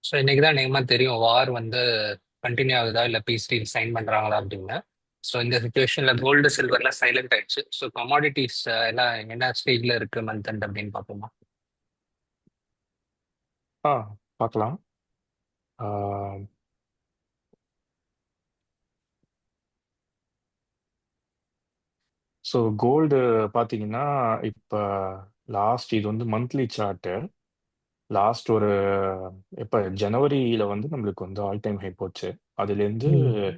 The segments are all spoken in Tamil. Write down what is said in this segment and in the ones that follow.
ஸோ இன்னைக்கு தான் நேமா தெரியும் வார் வந்து கண்டினியூ ஆகுதா இல்லை பீஸ் டீல் சைன் பண்றாங்களா அப்படின்னு. ஸோ இந்த சுச்சுவேஷன்ல கோல்டு சில்வர்லாம் சைலண்ட் ஆயிடுச்சு. ஸோ கமாடிட்டிஸ் எல்லாம் என்ன ஸ்டேஜ்ல இருக்கு மந்த் அண்ட் அப்படின்னு பார்ப்போமா? ஆ பார்க்கலாம். ஸோ கோல்டு பார்த்தீங்கன்னா, இப்போ லாஸ்ட் இது வந்து மந்த்லி சார்ட்டு. லாஸ்ட் ஒரு எப்போ ஜனவரியில் வந்து நம்மளுக்கு வந்து ஆல் டைம் ஹை போச்சு. அதுலேருந்து ம்.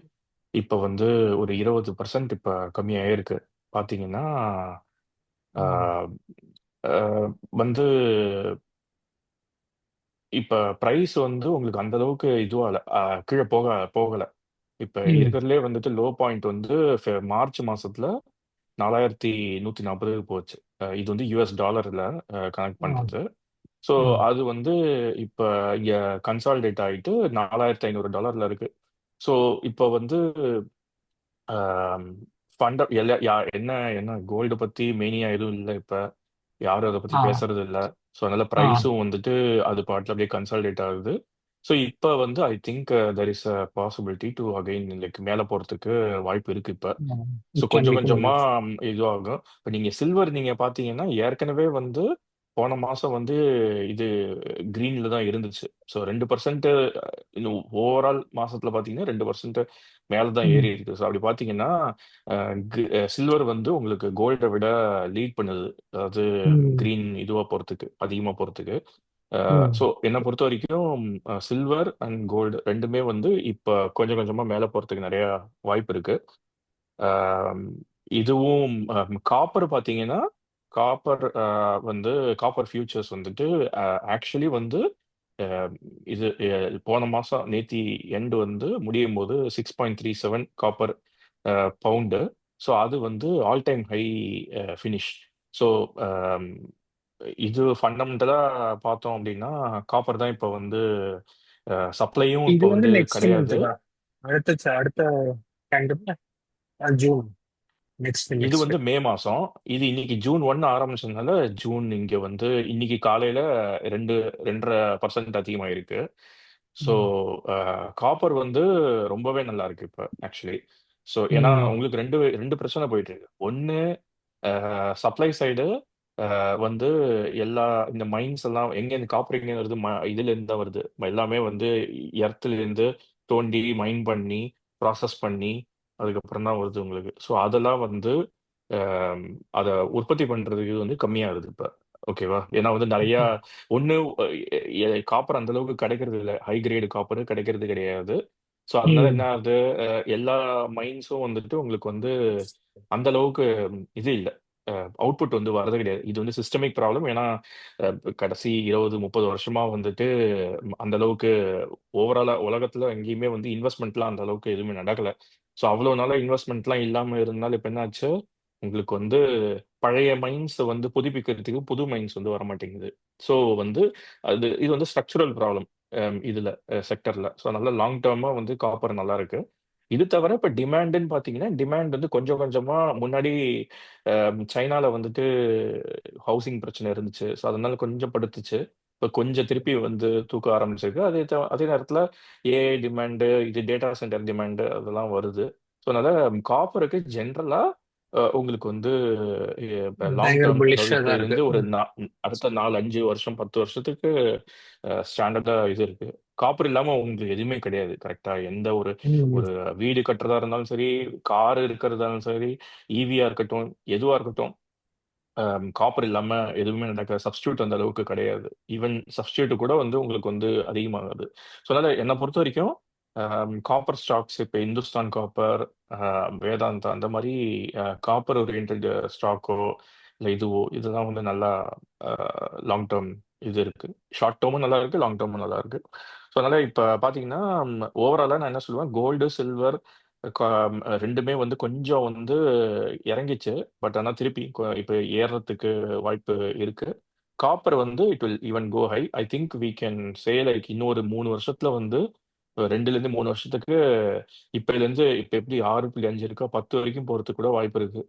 இப்போ வந்து ஒரு 20% இப்போ கம்மியாயிருக்கு. பார்த்தீங்கன்னா ம். ஆஹ், ஆஹ், வந்து இப்போ ப்ரைஸ் வந்து உங்களுக்கு அந்த அளவுக்கு இதுவாகல, கீழே போகலை. இப்போ ம். இருக்கிறதுலே வந்துட்டு லோ பாயிண்ட் வந்து மார்ச் மாசத்துல 4140 போச்சு. இது வந்து யூஎஸ் டாலர்ல கனெக்ட் ஆ. பண்றது. ஸோ ம். அது வந்து இப்போ இங்க கன்சாலிடேட் ஆயிட்டு $4500 இருக்கு. ஸோ இப்போ வந்து ஃபண்ட என்ன என்ன கோல்டு பத்தி மேனியா எதுவும் இல்லை இப்ப. யாரும் அதை பத்தி ஆ. பேசுறது இல்ல. ஸோ அதனால ஆ. ப்ரைஸும் வந்துட்டு அது பாட்டில் அப்படியே கன்சாலிடேட் ஆகுது. ஸோ இப்போ வந்து I think there is a possibility to again like மேலே போறதுக்கு வாய்ப்பு இருக்கு இப்ப. ஸோ இட் கேன் கொஞ்சம் பி கொஞ்சமா இதுவாகும். இப்போ நீங்க சில்வர் நீங்க பாத்தீங்கன்னா ஏற்கனவே வந்து போன மாசம் வந்து இது கிரீன்ல தான் இருந்துச்சு. ஸோ 2% இன்னும் ஓவரால் மாசத்துல பாத்தீங்கன்னா 2% மேல தான் ஏறி ம். இருக்கு. ஸோ அப்படி பாத்தீங்கன்னா சில்வர் வந்து உங்களுக்கு கோல்டை விட லீட் பண்ணுது. அதாவது ம். கிரீன் இதுவா போறதுக்கு, அதிகமா போறதுக்கு. ம். ஸோ என்னை பொறுத்த வரைக்கும் சில்வர் அண்ட் கோல்டு ரெண்டுமே வந்து இப்போ கொஞ்சம் கொஞ்சமா மேலே போறதுக்கு நிறைய வாய்ப்பு இருக்கு. ஆம், இதுவும் காப்பர் பார்த்தீங்கன்னா காப்பர் வந்து காப்பர் ஃபியூச்சர்ஸ் வந்துட்டு ஆக்சுவலி வந்து அஹ், இது போன மாசம் நேத்தி எண்டு வந்து முடியும் போது 6.37 காப்பர் பவுண்டு. ஸோ அது வந்து all time high finish. So இது ஃபண்டமெண்டலா பார்த்தோம் அப்படின்னா காப்பர் தான் இப்போ வந்து சப்ளையும் இது இப்போ வந்து வந்து நெக்ஸ்ட் மந்த் கிடையாது. தான். அடுத்த கண்டிப்பா ஜூன். நெக்ஸ்ட் இது நெக்ஸ்ட். வந்து மே மாசம். இது இன்னைக்கு ஜூன் 1 ஆரம்பிச்சதுனால ஜூன் இங்க வந்து இன்னைக்கு காலையில 2.5% அதிகமாயிருக்கு. ஸோ காப்பர் வந்து ரொம்பவே நல்லா இருக்கு இப்ப ஆக்சுவலி. ஸோ ஏன்னா ம். உங்களுக்கு ரெண்டு ரெண்டு பிரச்சனை போயிட்டு இருக்கு. ஒன்னு சப்ளை சைடு வந்து எல்லா இந்த மைன்ஸ் எல்லாம் எங்க இருந்து காப்பர் எங்க வருது, இதுல இருந்து தான் வருது. எல்லாமே வந்து எர்த்துல இருந்து தோண்டி மைன் பண்ணி ப்ராசஸ் பண்ணி அதுக்கப்புறம் தான் வருது உங்களுக்கு. ஸோ அதெல்லாம் வந்து அஹ், அதை உற்பத்தி பண்றதுக்கு வந்து கம்மியாகுது இப்ப. ஓகேவா? ஏன்னா வந்து நிறைய ஒண்ணு காப்பர் அந்த அளவுக்கு கிடைக்கிறது இல்லை. ஹை கிரேடு காப்பர் கிடைக்கிறது கிடையாது. ஸோ அதனால என்ன ம். ஆகுது, எல்லா மைன்ஸும் வந்துட்டு உங்களுக்கு வந்து அந்த அளவுக்கு இது இல்லை. அவுட்புட் வந்து வரது கிடையாது. இது வந்து சிஸ்டமிக் ப்ராப்ளம். ஏன்னா கடைசி 20-30 வருஷமா வந்துட்டு அந்த அளவுக்கு ஓவராலா உலகத்துல எங்கேயுமே வந்து இன்வெஸ்ட்மெண்ட்லாம் அந்த அளவுக்கு எதுவுமே நடக்கல. ஸோ அவ்வளவு நாளா இன்வெஸ்ட்மெண்ட்லாம் இல்லாம இருந்தாலும் இப்ப என்னாச்சு, உங்களுக்கு வந்து பழைய மைன்ஸ் வந்து புதுப்பிக்கிறதுக்கு புது மைன்ஸ் வந்து வர மாட்டேங்குது. ஸோ வந்து இது வந்து ஸ்ட்ரக்சுரல் ப்ராப்ளம் இதுல செக்டர்ல. ஸோ அதனால லாங் டேர்மா வந்து காப்பர் நல்லா இருக்கு. இது தவிர இப்ப டிமாண்டுன்னு பாத்தீங்கன்னா டிமாண்ட் வந்து கொஞ்சம் கொஞ்சமா முன்னாடி சைனால வந்துட்டு ஹவுசிங் பிரச்சனை இருந்துச்சு. ஸோ அதனால கொஞ்சம் படுத்துச்சு. இப்போ கொஞ்சம் திருப்பி வந்து தூக்க ஆரம்பிச்சிருக்கு. அதே நேரத்தில் ஏஐ டிமாண்டு, இது டேட்டா சென்டர் டிமாண்டு அதெல்லாம் வருது. ஸோ அதனால காப்பருக்கு ஜென்ரலா உங்களுக்கு வந்து லாங் பயங்கர டேர்ம், அதாவது புல்லிஷா இப்போ தான் இருக்கு. இருந்து ஒரு அடுத்த 4-5 வருஷம் 10 வருஷத்துக்கு ஸ்டாண்டர்டா இது இருக்கு. காப்பர் இல்லாம உங்களுக்கு எதுவுமே கிடையாது. கரெக்டா? எந்த ஒரு ம். ஒரு வீடு கட்டுறதா இருந்தாலும் சரி, கார் இருக்கிறதா இருந்தாலும் சரி, ஈவியா இருக்கட்டும், எதுவா இருக்கட்டும், காப்பர் இல்லாம எதுவுமே நடக்க சப்ஸ்டியூட் அந்த அளவுக்கு கிடையாது. ஈவன் சப்ஸ்டியூட் கூட வந்து உங்களுக்கு வந்து அதிகமாகுது. ஸோ அதனால என்னை பொறுத்த வரைக்கும் காப்பர் ஸ்டாக்ஸ் இப்போ இந்துஸ்தான் காப்பர், வேதாந்தா அந்த மாதிரி காப்பர் ஓரியன்ட் ஸ்டாக்கோ இல்லை இதுவோ இதெல்லாம் வந்து நல்லா லாங் டேர்ம் இது இருக்கு. ஷார்ட் டேர்மும் நல்லா இருக்கு, லாங் டேர்மும் நல்லா இருக்கு. ஸோ அதனால இப்போ பார்த்தீங்கன்னா ஓவராலாக நான் என்ன சொல்லுவேன், கோல்டு சில்வர் ரெண்டுமே வந்து கொஞ்சம் வந்து இறங்கிச்சு. பட் ஆனால் திருப்பி இப்போ ஏறுறதுக்கு வாய்ப்பு இருக்கு. காப்பர் வந்து it will even go high. I think we can say like இன்னொரு 3 வருஷத்துல வந்து 2-3 வருஷத்துக்கு இப்ப எப்படி 6.5 இருக்கோ 10 வரைக்கும் போறதுக்கு கூட வாய்ப்பு இருக்கு.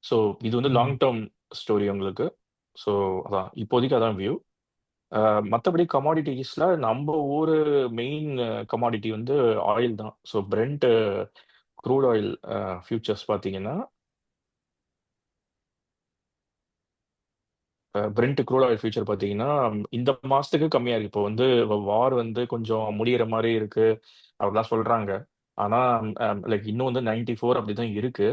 ஸோ இது வந்து லாங் ம். டேர்ம் ஸ்டோரி உங்களுக்கு. ஸோ அதான் இப்போதைக்கு அதான் வியூ. மற்றபடி கமாடிட்டிஸ்ல நம்ம ஊர் மெயின் கமாடிட்டி வந்து ஆயில் தான். So Brent crude oil futures பார்த்தீங்கன்னா, பிரெண்ட் க்ரூட் ஆயில் ஃபியூச்சர் பார்த்தீங்கன்னா இந்த மாசத்துக்கு கம்மியா இருக்கு. இப்போ வந்து வார் வந்து கொஞ்சம் முடியிற மாதிரி இருக்கு அப்படிலாம் சொல்றாங்க. ஆனா லைக் இன்னும் வந்து 94 அப்படிதான் இருக்கு.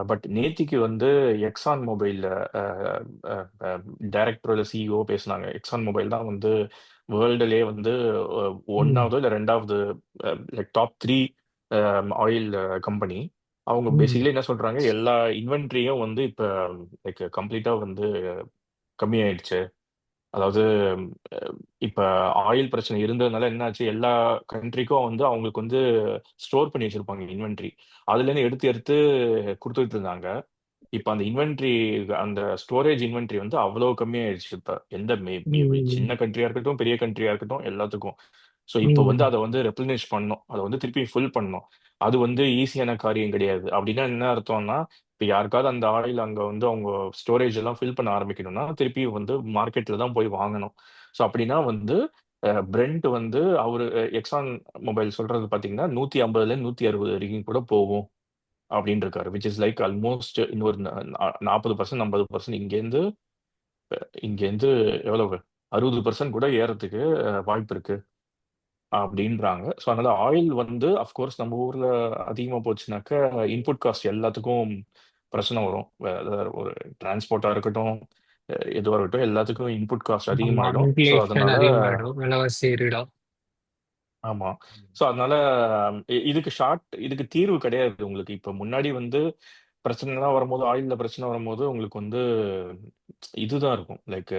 பட் நேத்திக்கு வந்து எக்ஸான் மொபைல் டைரக்டரோட சிஇஓ பேசினாங்க. எக்ஸான் மொபைல் தான் வந்து வேர்ல்டுலேயே வந்து ம், ஒன்னாவது இல்லை ரெண்டாவது like top three oil company. அவங்க ம், பேசிக்கலி என்ன சொல்றாங்க, எல்லா இன்வென்ட்ரியும் வந்து இப்போ லைக் கம்ப்ளீட்டா வந்து கம்மியாயிடுச்சு. அதாவது அஹ், இப்ப ஆயில் பிரச்சனை இருந்ததுனால என்னாச்சு, எல்லா கண்ட்ரிக்கும் வந்து அவங்களுக்கு வந்து ஸ்டோர் பண்ணி வச்சிருப்பாங்க இன்வென்ட்ரி. அதுல இருந்து எடுத்து எடுத்து கொடுத்துட்டு இருந்தாங்க. இப்ப அந்த இன்வென்ட்ரி, அந்த ஸ்டோரேஜ் இன்வென்ட்ரி வந்து அவ்வளவு கம்மியாயிடுச்சு. இப்ப எந்த ம், சின்ன கண்ட்ரியா இருக்கட்டும், பெரிய கண்ட்ரியா இருக்கட்டும், எல்லாத்துக்கும். ஸோ இப்போ வந்து ம், அதை வந்து ரெப்ளனிஷ் பண்ணணும், அதை வந்து திருப்பி ஃபில் பண்ணணும். அது வந்து ஈஸியான காரியம் கிடையாது. அப்படின்னா என்ன அர்த்தம்னா, இப்போ யாருக்காவது அந்த ஆயில் அங்க வந்து அவங்க ஸ்டோரேஜ் எல்லாம் ஃபில் பண்ண ஆரம்பிக்கணும்னா திருப்பி வந்து மார்க்கெட்ல தான் போய் வாங்கணும். ஸோ அப்படின்னா வந்து பிரெண்ட் வந்து அவரு எக்ஸான் மொபைல் சொல்றது பாத்தீங்கன்னா 150ல 160 வரைக்கும் கூட போகும் அப்படின்னு இருக்காரு. விச் இஸ் லைக் ஆல்மோஸ்ட் இன்னொரு 40% 50% இங்கேருந்து எவ்வளவு 60% கூட ஏறதுக்கு வாய்ப்பு இருக்கு அப்படின்றாங்க. ஸோ அதனால ஆயில் வந்து அஃப்கோர்ஸ் நம்ம ஊர்ல அதிகமா போச்சுனாக்க இன்புட் காஸ்ட் எல்லாத்துக்கும் பிரச்சனை வரும். ஒரு டிரான்ஸ்போர்ட்டா இருக்கட்டும், எதுவாக இருக்கட்டும், எல்லாத்துக்கும் இன்புட் காஸ்ட் ஆமா, அதிகமாயிடும். ஸோ இன்ஃப்ளேஷன் அதனால அதிகமாயிடும், விலைவாசி ஏறிடும். ஆமா. ஸோ அதனால இதுக்கு தீர்வு கிடையாது உங்களுக்கு. இப்ப முன்னாடி வந்து பிரச்சனைலாம் வரும்போது, ஆயில்ல பிரச்சனை வரும்போது உங்களுக்கு வந்து இதுதான் இருக்கும். லைக்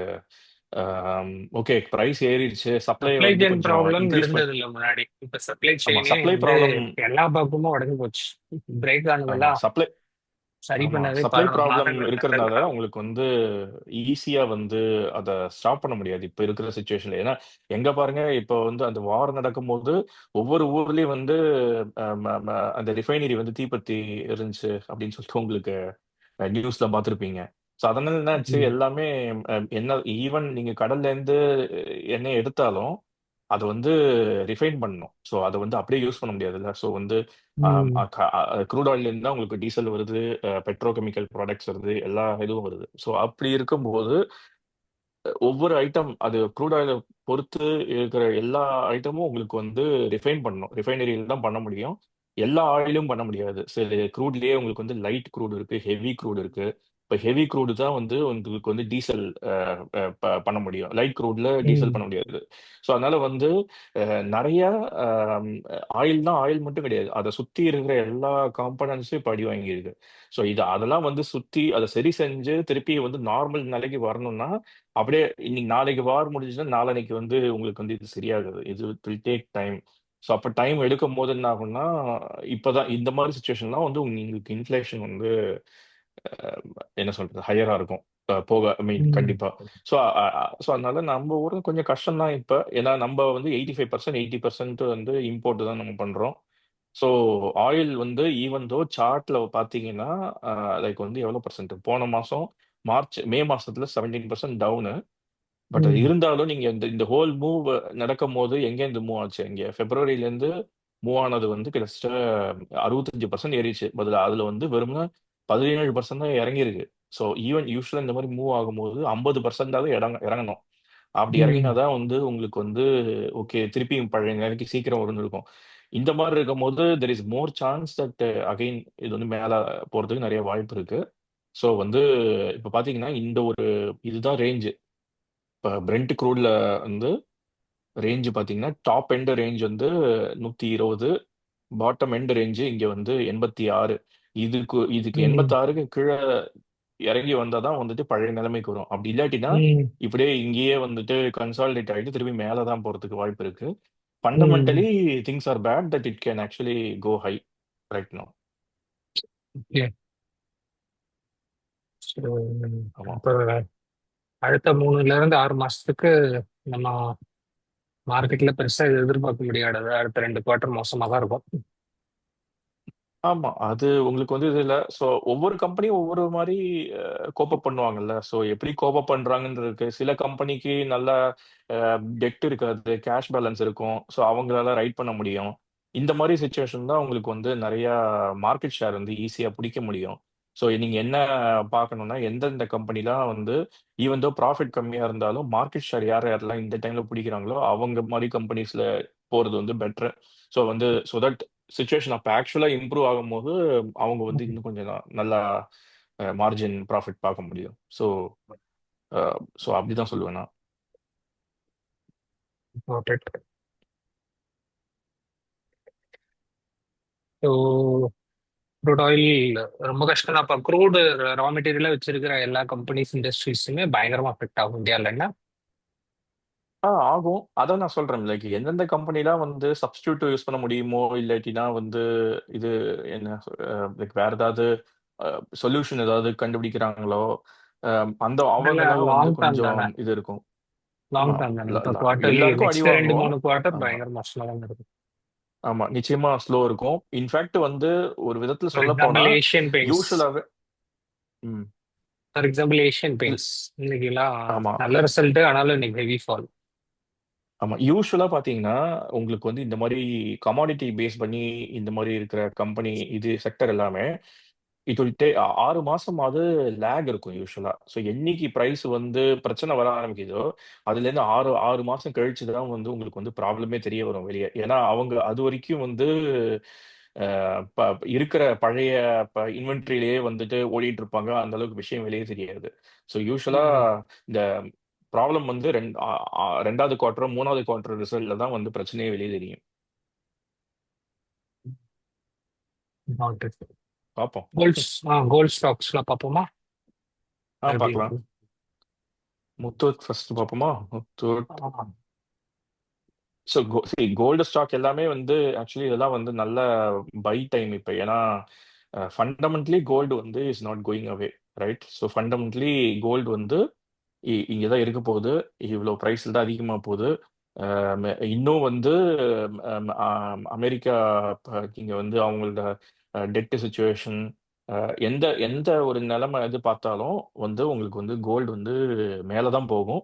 ஓகே பிரைஸ் ஏறிடுச்சு, சப்ளை சப்ளை வந்து செயின் கொஞ்சம் ப்ராப்ளம் இன்க்ரீஸ் பண்ணி. இருந்தது இல்லை முன்னாடி. இப்ப சப்ளை ஆமா செயினே சப்ளை வந்து ப்ராப்ளம். எல்லா பக்கமும் உடஞ்சு போச்சு. பிரேக் ஆமா ஆனதெல்லாம் சப்ளை சரி ஆமா பண்ணவே சப்ளை 11 ப்ராப்ளம் மாதங்கள் இருக்கிறதுனால கணக்காகும். உங்களுக்கு வந்து ஈஸியா வந்து அதை ஸ்டாப் பண்ண முடியாது இப்ப இருக்கிற சுச்சுவேஷன்ல. ஏன்னா எங்க பாருங்க, இப்போ வந்து அந்த வார் நடக்கும்போது ஒவ்வொரு ஊர்லயும் வந்து அந்த ரிஃபைனரி வந்து தீப்பத்தி இருந்துச்சு அப்படின்னு சொல்லிட்டு உங்களுக்கு நியூஸ்ல பார்த்துருப்பீங்க. ஸோ அதனால என்னாச்சு, ம், எல்லாமே என்ன ஈவன் நீங்க கடல்ல இருந்து எண்ணெய் எடுத்தாலும் அதை வந்து ரிஃபைன் பண்ணணும். ஸோ அதை வந்து அப்படியே யூஸ் பண்ண முடியாதுல்ல. ஸோ வந்து ம், க்ரூட் ஆயில்ல இருந்து தான் உங்களுக்கு டீசல் வருது, பெட்ரோகெமிக்கல் ப்ராடக்ட்ஸ் வருது, எல்லா இதுவும் வருது. ஸோ அப்படி இருக்கும்போது ஒவ்வொரு ஐட்டம் அது க்ரூட் ஆயிலை பொறுத்து இருக்கிற எல்லா ஐட்டமும் உங்களுக்கு வந்து ரிஃபைன் பண்ணணும். ரிஃபைனரியில் தான் பண்ண முடியும். எல்லா ஆயிலும் பண்ண முடியாது. சரி, க்ரூட்லயே உங்களுக்கு வந்து லைட் க்ரூட் இருக்கு, ஹெவி க்ரூட் இருக்கு. இப்போ ஹெவி க்ரூடு தான் வந்து உங்களுக்கு வந்து டீசல் பண்ண முடியும். லைட் க்ரூட்ல டீசல் ம், பண்ண முடியாது. ஸோ அதனால வந்து நிறைய ஆயில் தான், ஆயில் மட்டும் கிடையாது, அதை சுத்தி இருக்கிற எல்லா காம்பனன்ட்ஸும் இப்போ அடி வாங்கியிருக்கு. ஸோ இது அதெல்லாம் வந்து சுத்தி அதை சரி செஞ்சு திருப்பி வந்து நார்மல் நிலைக்கு வரணும்னா அப்படியே இன்னைக்கு நாளைக்கு வார் முடிஞ்சுன்னா நாளைக்கு வந்து உங்களுக்கு வந்து இது சரியாகுது. இது வில் டேக் டைம். ஸோ அப்போ டைம் எடுக்கும் போது என்ன ஆகும்னா, இப்போதான் இந்த மாதிரி சுச்சுவேஷன்லாம் வந்து உங்களுக்கு இன்ஃப்ளேஷன் வந்து அஹ், என்ன சொல்றது ஹையரா இருக்கும். போக ஐ மீன் ம், கண்டிப்பா. ஸோ ஸோ அதனால நம்ம ஊர்ல கொஞ்சம் கஷ்டம் தான் இப்போ. ஏன்னா நம்ம வந்து 85% 80% வந்து இம்போர்ட் தான் நம்ம பண்றோம். ஸோ ஆயில் வந்து ஈவன் தோ சார்ட்ல பார்த்தீங்கன்னா லைக் வந்து எவ்வளோ பர்சன்ட் போன மாசம் மே மாசத்துல 17% டவுனு. பட் அது ம், இருந்தாலும் நீங்க இந்த இந்த ஹோல் மூவ் நடக்கும்போது எங்கேருந்து மூவ் ஆச்சு, இங்க பிப்ரவரியில இருந்து மூவ் ஆனது வந்து கிட்டத்தட்ட 65% ஏறிச்சு. பதில் அதுல வந்து வெறும் 17% தான் இறங்கியிருக்கு. ஸோ ஈவன் யூஸ்வலா இந்த மாதிரி மூவ் ஆகும்போது 50% இறங்கணும். அப்படி ம், இறங்கினாதான் வந்து உங்களுக்கு வந்து ஓகே திருப்பி பழைய நிலைக்கு சீக்கிரம் வரும்னு இருக்கும். இந்த மாதிரி இருக்கும்போது there is more chance that again இது வந்து மேல போறதுக்கு நிறைய வாய்ப்பு இருக்கு. ஸோ வந்து இப்ப பாத்தீங்கன்னா இந்த ஒரு இதுதான் ரேஞ்ச். இப்போ பிரெண்ட் க்ரூட்ல வந்து ரேஞ்ச் பார்த்தீங்கன்னா டாப் எண்ட் ரேஞ்ச் வந்து 120, பாட்டம் எண்ட் ரேஞ்சு இங்க வந்து 86. இதுக்கு ம், 86க்கு கீழே இறங்கி வந்தால் தான் வந்துட்டு பழைய நிலைமைக்கு வரும். அப்படி இல்லாட்டினா ம், இப்படியே இங்கேயே வந்துட்டு கன்சாலிடேட் ஆகிட்டு திரும்பி மேலே தான் போகிறதுக்கு வாய்ப்பு இருக்கு. Fundamentally hmm. Things are bad that it can actually go high right no. Okay. So, ஆமாம். இப்போ அடுத்த 3 ல இருந்து 6 மாசத்துக்கு நம்ம மார்க்கெட்ல பெருசா எதிர்பார்க்க முடியாதது. அடுத்த 2 குவார்டர் மோசமா தான் இருக்கும். ஆமா. அது உங்களுக்கு வந்து இது இல்ல. ஸோ ஒவ்வொரு கம்பெனியும் ஒவ்வொரு மாரி கோப் பண்ணுவாங்கல்ல. ஸோ எப்படி கோப் அப் பண்றாங்கன்றது இருக்கு. சில கம்பெனிக்கு நல்ல டெட் இருக்காது. கேஷ் பேலன்ஸ் இருக்கும். ஸோ அவங்களால ரைட் பண்ண முடியும். இந்த மாரி சிச்சுவேஷன் தான் உங்களுக்கு வந்து நெறையா மார்க்கெட் ஷேர் வந்து ஈஸியா பிடிக்க முடியும். ஸோ நீங்க என்ன பார்க்கணும்னா, எந்தெந்த கம்பெனிலாம் வந்து ஈவன் தோ ப்ராஃபிட் கம்மியா இருந்தாலும், மார்க்கெட் ஷேர் யார் யாரெல்லாம் இந்த டைம்ல பிடிக்கிறாங்களோ, அவங்க மாரி கம்பெனிஸ்ல போறது வந்து பெட்டர். ஸோ வந்து ஸோ தட் சிச்சுவேஷன் அப்ப ஆக்சுவலா இம்ப்ரூவ் ஆகும்போது, அவங்க வந்து இன்னும் கொஞ்சம் நல்லா மார்ஜின் ப்ராஃபிட் பார்க்க முடியும். ஸோ அ ஸோ அப்படிதான் சொல்லுவேன் நான். ஸோ க்ரூட் ஆயில் ரொம்ப கஷ்டம் தான். அப்போ க்ரூடு ரா மெட்டீரியலாக வச்சிருக்கிற எல்லா கம்பெனிஸ் இண்டஸ்ட்ரீஸுமே பயங்கரமாக அஃபெக்ட் ஆகும் இந்தியாவில் என்ன. ஆகும். அதான் நான் சொல்றேன். லைக் எந்தெந்த கம்பெனிலாம் வந்து சப்ஸ்டிட்யூட் யூஸ் பண்ண முடியுமோ, இல்லாட்டினா வந்து இது என்ன லைக் வேற ஏதாவது சொல்யூஷன் ஏதாவது கண்டுபிடிக்கிறாங்களோ, அந்த அதெல்லாம் அவங்கலாம் வந்து லாங் டேர்ம் கொஞ்சம் தானே. இது இருக்கும். லாங் ஆமா. டேர்ம் தானே. ல இப்போ ல குவார்ட்டர்லி எல்லாருக்கும் அடி நெக்ஸ்ட் ரெண்டு வாங்கும். மூணு குவார்ட்டர் ஆமா. பயங்கர மோசமாக தான் இருக்கும். ஆமா. நிச்சயமா ஸ்லோ இருக்கும். இன்ஃபாக்ட் வந்து ஒரு விதத்துல ஃபார் சொல்லப்போனா, எக்ஸாம்பிள் ஏஷியன் பெயிண்ட்ஸ். யூசுவலாவே ம். ஃபார் எக்ஸாம்பிள் ஏஷியன் இல் பெயிண்ட்ஸ் இன்னைக்கெல்லாம் ஆமா. நல்ல ரிசல்ட், ஆனாலும் இன்னைக்கு ஹெவி ஃபால். ஆமா. யூசுவலா பார்த்தீங்கன்னா, உங்களுக்கு வந்து இந்த மாரி கமாடிட்டி பேஸ் பண்ணி இந்த மாரி இருக்கிற கம்பெனி இது செக்டர் எல்லாமே, இட் வில் 6 மாசமாவது லேக் இருக்கும் யூசுவலா. ஸோ என்னைக்கு பிரைஸ் வந்து பிரச்சனை வர ஆரம்பிக்குதோ, அதுலேருந்து 6 மாசம் கழிச்சு தான் வந்து உங்களுக்கு வந்து ப்ராப்ளமே தெரிய வரும் வெளிய. ஏன்னா, அவங்க அதுவரைக்கும் வந்து அ ப இருக்கிற பழைய இன்வென்டரியிலேயே வந்துட்டு ஓடிட்டு இருப்பாங்க. அந்த அளவுக்கு விஷயம் வெளிய தெரியாது. ஸோ யூசுவலா இந்த ப்ராப்ளம் வந்து 2வது குவார்ட்டர், 3வது குவார்ட்டர் ரிசல்ட்ல தான் வந்து பிரச்சனையே வெளிய தெரியும். பார்ப்போம். கோல்ட் ஸ்டாக்ஸ்லாம் பார்ப்போமா எப்படி பார்க்கலாம். இருக்கு. முத்தூட் ஃபர்ஸ்ட் பார்ப்போமா? முத்தூட். ஆமா. ஸோ கோல்டு ஸ்டாக் எல்லாமே வந்து ஆக்சுவலி இதெல்லாம் வந்து நல்ல பை டைம் இப்ப. ஏன்னா ஃபண்டமெண்டலி கோல்டு வந்து is not going away, right? So fundamentally gold வந்து இங்கே தான் இருக்க போகுது. இவ்வளோ ப்ரைஸில் தான் அதிகமாக போகுது. இன்னும் வந்து அமெரிக்கா இங்கே வந்து அவங்களோட டெட்டு சுச்சுவேஷன், எந்த எந்த ஒரு நிலைமை எது பார்த்தாலும் வந்து உங்களுக்கு வந்து கோல்டு வந்து மேலே தான் போகும்.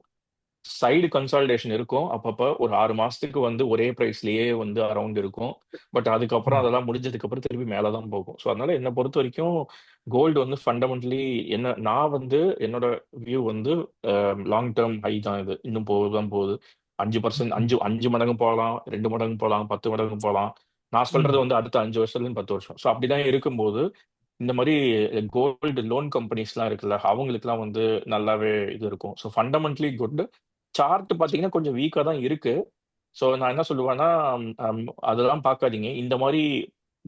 சைடு கன்சாலிடேஷன் இருக்கும். அப்பப்ப ஒரு 6 மாசத்துக்கு வந்து ஒரே பிரைஸ்லயே வந்து அரவுண்ட் இருக்கும். பட் அதுக்கப்புறம் அதெல்லாம் முடிஞ்சதுக்கு அப்புறம் திருப்பி மேல தான் போகும். ஸோ அதனால என்ன பொறுத்தவரைக்கும் கோல்டு வந்து ஃபண்டமெண்டலி என்ன நான் வந்து என்னோட வியூ வந்து லாங் டெர்ம் ஹை தான் இது. இன்னும் போக தான் போகுது. 5% 5 மடங்கு போகலாம், 2 மடங்கு போகலாம், 10 மடங்கு போகலாம். நான் சொல்றது வந்து அடுத்த 5 வருஷத்துலேருந்து 10 வருஷம். ஸோ அப்படிதான் இருக்கும்போது இந்த மாரி கோல்டு லோன் கம்பெனிஸ்லாம் இருக்குல்ல, அவங்களுக்குலாம் வந்து நல்லாவே இது இருக்கும். So fundamentally good. சார்ட் பார்த்தீங்கன்னா கொஞ்சம் வீக்கா தான் இருக்கு. ஸோ நான் என்ன சொல்லுவேன்னா, அதெல்லாம் பார்க்காதீங்க. இந்த மாரி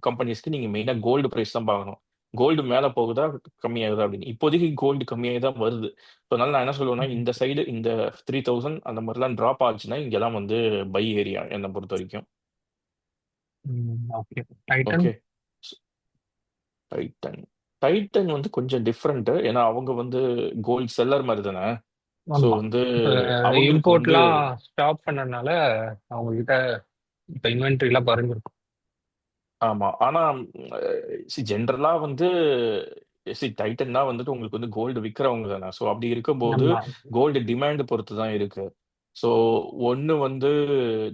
கம்பெனிஸ்க்கு நீங்க மெயினா கோல்டு பிரைஸ் தான் பார்க்கணும். கோல்டு மேல போகுதா, கம்மியாகுதா அப்படின்னு. இப்போதைக்கு கோல்டு கம்மியாகி தான் வருது. ஸோ அதனால நான் என்ன சொல்லுவேன்னா, இந்த சைடு இந்த 3000 அந்த மாரிலாம் ட்ராப் ஆச்சுன்னா, இங்கலாம் வந்து பை ஏரியா என்ன பொறுத்தவரைக்கும். Okay. Titan. Okay. Titan. Titan வந்து கொஞ்சம் டிஃபரெண்ட். ஏன்னா அவங்க வந்து கோல்ட் செல்லர் மாரி தானே. ஸோ ஆமா. வந்து இப்போ அவங்களுக்கு வந்து இம்போர்ட்லாம் ஸ்டாப் பண்ணனால அவங்க கிட்ட இப்போ இன்வென்ட்ரிலாம் குறைஞ்சிருக்கும். ஆமா. ஆனா ஜென்ரலா வந்து டைட்டன்னா வந்துட்டு உங்களுக்கு வந்து கோல்டு விக்கிறவங்க தானே. ஸோ அப்படி இருக்கும்போது ஆமா. கோல்டு டிமாண்ட் பொறுத்து தான் இருக்கு. ஸோ ஒண்ணு வந்து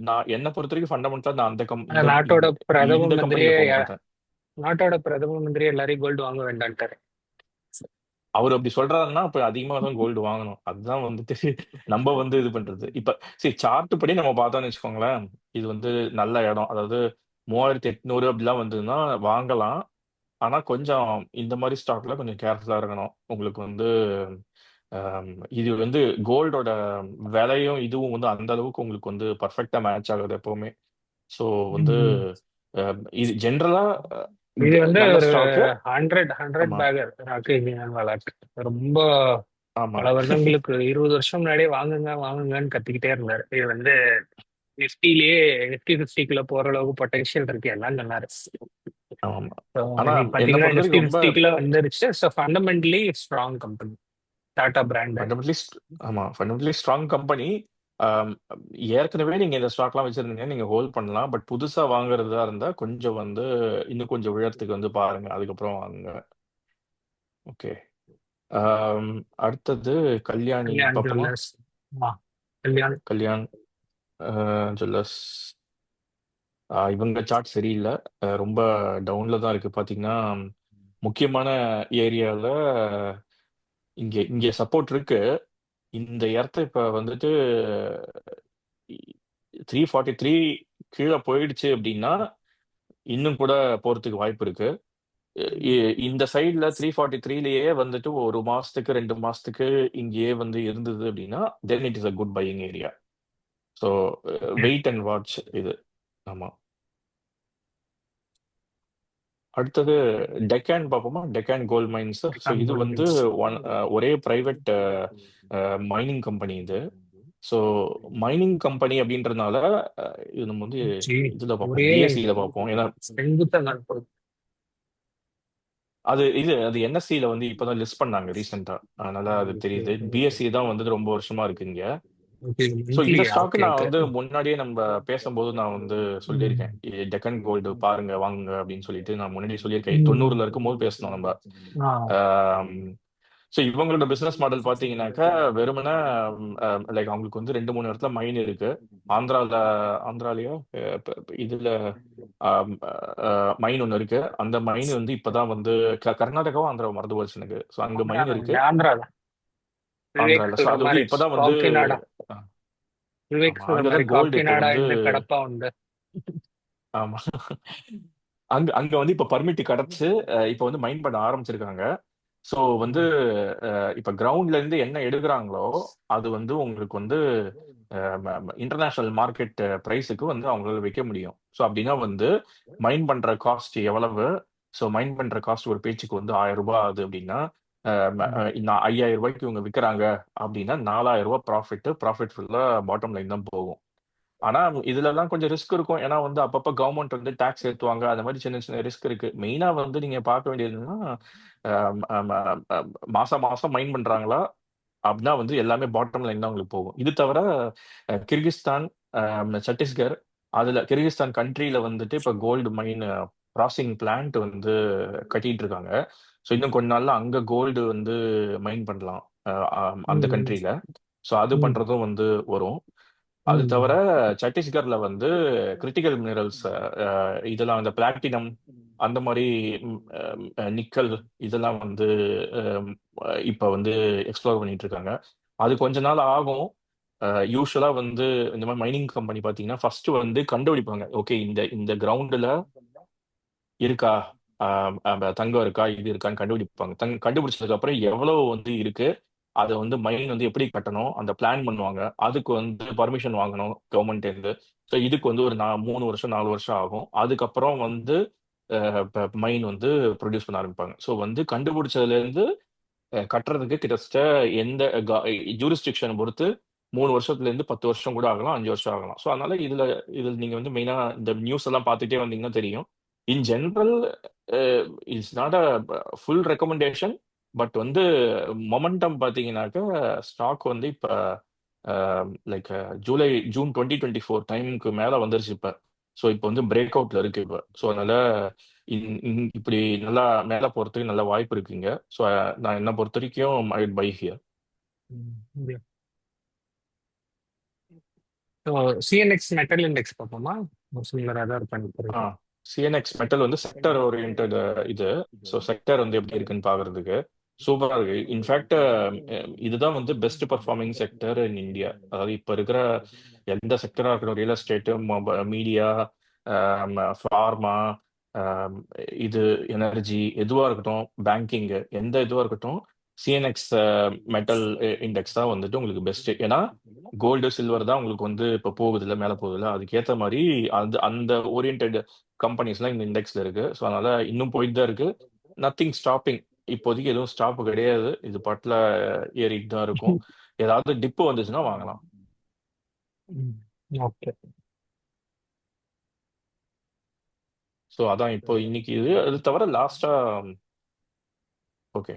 நான் என்ன பொறுத்தவரைக்கும் ஃபண்டமெண்டலா நான் அந்த கம் ஆனா இந்த நாட்டோட இந்த பிரதம இந்த மந்திரியே கம்பெனில போமாட்டேன். நாட்டோட பிரதம மந்திரி எல்லாரையும் கோல்டு வாங்க வேண்டான்ட்டாரு. அவரு அப்படி சொல்றாருன்னா, அப்ப அதிகமா தான் கோல்டு வாங்கணும். அதுதான் வந்துட்டு நம்ம வந்து இது பண்றது. இப்ப சார்ட் படி நம்ம பார்த்தோம்னு வச்சுக்கோங்களேன், இது வந்து நல்ல இடம். அதாவது 3800 அப்படிலாம் வந்ததுன்னா வாங்கலாம். ஆனா கொஞ்சம் இந்த மாரி ஸ்டாக்ல கொஞ்சம் கேர்ஃபுல்லா இருக்கணும். உங்களுக்கு வந்து இது வந்து கோல்டோட விலையும், இதுவும் வந்து அந்த அளவுக்கு உங்களுக்கு வந்து பெர்ஃபெக்ட்டா மேட்ச் ஆகாது எப்பவுமே. ஸோ வந்து ம். இது ஜெனரலா இது வந்து நல்ல ஒரு ஸ்டாக்கு. ஹண்ட்ரட் ஹண்ட்ரட் ஆமா, பேக்கர் ராக்கெட் இந்தியன் விளையாட்டு ரொம்ப ஆமா, பல வருடங்களுக்கு 20 வருஷம் முன்னாடியே வாங்குங்க வாங்குங்கன்னு கத்திக்கிட்டே இருந்தாரு. இது வந்து நிஃப்டிலேயே நிஃப்டி 50 போற அளவுக்கு பொட்டன்ஷியல் இருக்கு எல்லாம் சொன்னாரு. ஆமா. ஸோ ஆனா இன்னைக்கு என்ன பார்த்தீங்கன்னா நிஃப்டி பொறுத்தவரைக்கும் ரொம்ப 50 வந்துருச்சு. So fundamentally strong company Tata brand. Fundamentally ஆமா, ஃபண்டமெண்டலி ஸ்ட்ராங் கம்பெனி. ஆம், ஏற்கனவே நீங்க இந்த ஸ்டாக்லாம் வச்சிருந்தீங்க நீங்க ஹோல்ட் பண்ணலாம். பட் புதுசா வாங்குறதா இருந்தா கொஞ்சம் வந்து இன்னும் கொஞ்சம் உயரத்துக்கு வந்து பாருங்க. அதுக்கப்புறம் வாங்குங்க. ஓகே. ஆம், அடுத்தது கல்யாணி கல்யாண் பாப்போமா? ஜுவல்லர்ஸ். ஆ, கல்யாண். கல்யாண் ஜுவல்லர்ஸ். இவங்க சார்ட் சரியில்லை. ரொம்ப டவுன்ல தான் இருக்கு பாத்தீங்கன்னா. முக்கியமான ஏரியால இங்க இங்க சப்போர்ட் இருக்கு. இந்த இடத்த இப்ப வந்துட்டு 343 கீழே போயிடுச்சு அப்படின்னா இன்னும் கூட போறதுக்கு வாய்ப்பு இருக்கு. இந்த சைட்ல 343லயே வந்துட்டு ஒரு மாசத்துக்கு 2 மாசத்துக்கு இங்கேயே வந்து இருந்தது அப்படின்னா then it is a good buying area. So wait and watch இது. ஆமா. அடுத்தது டெக்கான் பார்ப்போமா? Deccan Gold Mines. So Deccan இது கோல்ட் வந்து மைன்ஸ். ஒரே பிரைவேட் மைனிங் கம்பெனி இது. ஸோ மைனிங் கம்பெனி அப்படின்றதுனால இது நம்ம வந்து ஜி, இதுல பார்ப்போம், ஒரே பிஎஸ்சியில பார்ப்போம். ஏன்னா செங்குத்தா காண்பது. அது என்எஸ்சியில வந்து இப்பதான் லிஸ்ட் பண்ணாங்க ரீசெண்டா. அதனால அது தெரியுது. பிஎஸ்சி தான் வந்து ரொம்ப வருஷமா இருக்கு இங்க. ஓகே, ஸோ இந்த மந்த்லியா? ஸ்டாக் ஓகே நான் ஓகே. வந்து முன்னாடியே நம்ம பேசும்போது நான் வந்து ம். சொல்லியிருக்கேன். டெக்கன் கோல்டு பாருங்க வாங்குங்க அப்படின்னு சொல்லிட்டு நான் முன்னாடி சொல்லியிருக்கேன். ம். 90ல இருக்கும்போது பேசணும் நம்ம. ஆ. ஸோ இவங்களோட பிசினஸ் மாடல் பார்த்தீங்கன்னாக்கா வெறுமனே லைக் அவங்களுக்கு வந்து 2 3 இடத்துல மைன் இருக்கு. ஆந்திரால ஆந்திராலயோ இதுல மைன் ஒன்று இருக்கு. அந்த மைன் வந்து இப்பதான் வந்து கர்நாடகாவும் ஆந்திராவும் மறந்து போச்சு எனக்கு. ஸோ அங்க ஆந்திரா மைன் தான், இருக்கு. இங்க ஆந்திரா தான். விவேக் ஆந்திரால. ஸோ சொல்ற அது வந்து மாதிரி இப்பதான் வந்து காக்கிநாடா. அஹ், விவேக் ஆமா சொல்ற மாதிரி அங்கதான் கோல்டு இப்போ காக்கிநாடா வந்து. இந்த கடப்பா உண்டு. ஆமா. அங்க அங்க வந்து இப்ப பர்மிட் கிடைச்சு இப்ப வந்து மைண்ட் பண்ண ஆரம்பிச்சிருக்காங்க. ஸோ வந்து இப்ப கிரவுண்ட்ல இருந்து என்ன எடுக்கிறாங்களோ அது வந்து உங்களுக்கு வந்து இன்டர்நேஷனல் மார்க்கெட் ப்ரைஸுக்கு வந்து அவங்களால விற்க முடியும். ஸோ அப்படின்னா வந்து மைண்ட் பண்ற காஸ்ட் எவ்வளவு? ஸோ மைண்ட் பண்ற காஸ்ட் ஒரு பேச்சுக்கு வந்து 1000 ரூபாய் ஆகுது அப்படின்னா நான் 5000 ரூபாய்க்கு இவங்க விற்கிறாங்க அப்படின்னா 4000 ரூபாய் ப்ராஃபிட் ஃபுல்லா பாட்டம் லைன் தான் போகும். ஆனா இதுல எல்லாம் கொஞ்சம் ரிஸ்க் இருக்கும். ஏன்னா வந்து அப்பப்ப கவர்மெண்ட் வந்து டாக்ஸ் ஏத்துவாங்க. அந்த மாதிரி சின்ன சின்ன ரிஸ்க் இருக்கு. மெயினா வந்து நீங்க பார்க்க வேண்டியதுன்னா ஆம், ஆம், ஆம், ஆம், மாசம் மாசம் மைண்ட் பண்றாங்களா அப்படின்னா வந்து எல்லாமே பாட்டம் லைன் தான் உங்களுக்கு போகும். இது தவிர கிர்கிஸ்தான், சத்தீஸ்கர், அதுல கிர்கிஸ்தான் கண்ட்ரியில வந்துட்டு இப்ப கோல்டு மைன் ப்ராசஸிங் பிளான்ட் வந்து கட்டிட்டு இருக்காங்க. ஸோ இன்னும் கொஞ்ச நாள்ல அங்க கோல்டு வந்து மைன் பண்ணலாம். அந்த ம். கண்ட்ரியில. ஸோ அது ம். பண்றதும் வந்து வரும். அது தவிர ம். சத்தீஸ்கர்ல வந்து கிரிட்டிக்கல் மினரல்ஸ் இதெல்லாம் அந்த பிளாட்டினம் அந்த மாதிரி நிக்கல் இதெல்லாம் வந்து அம், இப்ப வந்து எக்ஸ்ப்ளோர் பண்ணிட்டு இருக்காங்க. அது கொஞ்ச நாள் ஆகும். யூஸ்வலா வந்து இந்த மாதிரி மைனிங் கம்பெனி பாத்தீங்கன்னா ஃபர்ஸ்ட் வந்து கண்டுபிடிப்பாங்க. ஓகே இந்த இந்த கிரவுண்டுல இருக்கா தங்கம் இருக்கா இது இருக்கான்னு கண்டுபிடிப்பாங்க. கண்டுபிடிச்சதுக்கு அப்புறம் எவ்வளவு வந்து இருக்கு, அதை வந்து மைன் வந்து எப்படி கட்டணும் அந்த பிளான் பண்ணுவாங்க. அதுக்கு வந்து பர்மிஷன் வாங்கணும் கவர்மெண்ட் இருந்து. ஸோ இதுக்கு வந்து ஒரு 3 வருஷம் 4 வருஷம் ஆகும். அதுக்கப்புறம் வந்து மைன் வந்து ப்ரொடியூஸ் பண்ண ஆரம்பிப்பாங்க. ஸோ வந்து கண்டுபிடிச்சதுல இருந்து கட்டுறதுக்கு கிட்டத்தட்ட எந்த ஜூரிஸ்டிக்ஷனை பொறுத்து 3 வருஷத்துல இருந்து 10 வருஷம் கூட ஆகலாம், 5 வருஷம் ஆகலாம். ஸோ அதனால இதுல நீங்க வந்து மெயினா இந்த நியூஸ் எல்லாம் பார்த்துட்டே வந்தீங்கன்னா தெரியும். In general it's not a full recommendation. But வந்து மொமெண்டம் பார்த்தீங்கன்னாக்க ஸ்டாக் வந்து இப்ப லைக் ஜூன் 2024 டைமுக்கு மேல வந்துருச்சு இப்ப. ஸோ இப்போ வந்து பிரேக் அவுட்ல இருக்கு இப்ப. ஸோ அதனால இப்படி நல்லா மேல போறதுக்கு நல்ல வாய்ப்பு இருக்குங்க. ஸோ நான் என்ன பொறுத்த வரைக்கும் ஐ பை ஹியர். ம். ஸோ சிஎன்எக்ஸ் மெட்டல் இண்டெக்ஸ் பார்ப்போமா? சிமிலராக தான் இருப்பாங்க ஆ பிறகு. சிஎன்எக்ஸ் மெட்டல் வந்து செக்டர் ஓரியன்ட் இது. ஸோ செக்டர் வந்து எப்படி இருக்குன்னு பாக்குறதுக்கு சூப்பரா இருக்கு. இன்ஃபேக்ட் இதுதான் வந்து best performing sector in India. அதாவது இப்ப இருக்கிற எந்த செக்டரா இருக்கட்டும், ரியல் எஸ்டேட், மீடியா, ஃபார்மா, இது எனர்ஜி எதுவா இருக்கட்டும், பேங்கிங் எந்த இதுவா இருக்கட்டும், சிஎன்எக்ஸ் மெட்டல் இண்டெக்ஸ் தான் வந்துட்டு உங்களுக்கு பெஸ்ட். ஏன்னா கோல்டு சில்வர் தான் உங்களுக்கு வந்து இப்போ போகுது இல்லை மேலே போகுது இல்லை, அதுக்கேற்ற மாதிரி அந்த அந்த ஓரியன்ட் கம்பெனிஸ்லாம் இந்த இண்டெக்ஸ்ல இருக்கு. ஸோ அதனால இன்னும் போயிட்டு தான் இருக்கு. Nothing stopping. இப்போதைக்கு எதுவும் ஸ்டாப் கிடையாது. இது பாட்டில் ஏறிட்டு தான் இருக்கும். ஏதாவது டிப்பு வந்துச்சுன்னா வாங்கலாம். ஓகே. ஸோ அதான் இப்போ இன்னைக்கு இது. அது தவிர லாஸ்டா ஓகே.